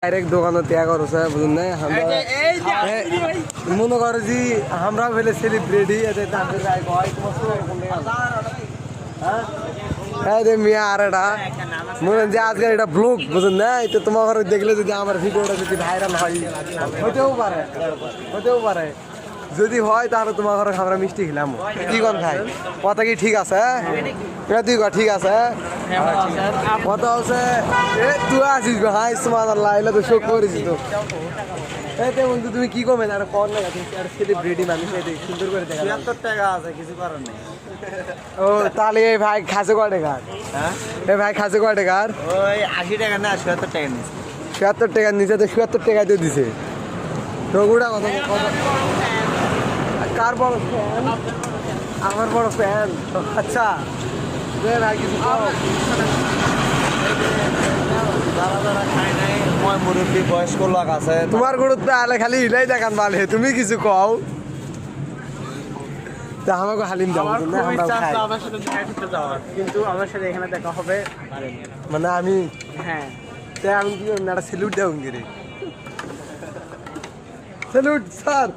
Direct দোকানে ত্যাগ করছে বুঝুন না মনে করে যে আমরা ফেলে সেলিব্রিটি মিয়া আর এটা মনে যে আজকে এটা ব্লগ বুঝুন না তো তোমার ঘরে দেখলে যদি আমার ভিডিওটা যদি ভাইরাল হয় হতেও পারে যদি হয় তাহলে তোমার ঘরে আমরা মিষ্টি খেলাম কি কোন খাই কথা কি ঠিক আছে এটা তুই ঠিক আছে কথা হচ্ছে তুই আসিস ভাই তোমার লাইলে তো শোক করেছিস তো এই বন্ধু তুমি কি কমে না কর না সেলিব্রিটি মানুষ সুন্দর করে দেখা ৭৬ টাকা আছে কিছু করার নেই। ও তাহলে এই ভাই খাসে কয় টাকার এই ভাই খাসে কয় টাকার ওই ৮০ টাকা না ৭৬ টাকা নিচ্ছে। ৭৬ টাকার নিচে তো ৭৬ টাকা দিয়ে দিছে তো ওটা কথা কার বড় ফ্যান আমার বড় ফ্যান আচ্ছা ভাই কিছু যারা যারা খায় নাই মই মুরব্বী বয়স্ক লোক আছে তোমার গুরুত্ব আলে খালি হিলাই দেখান বালে তুমি কিছু কও তা আমাকে হালিম দাও না আমরা খাই আমার সাথে দেখা করতে যাওয়ার, কিন্তু আমার সাথে এখানে দেখা হবে মানে আমি হ্যাঁ তাই আমি কি করব একটা স্যালুট দাও গিরে স্যালুট স্যার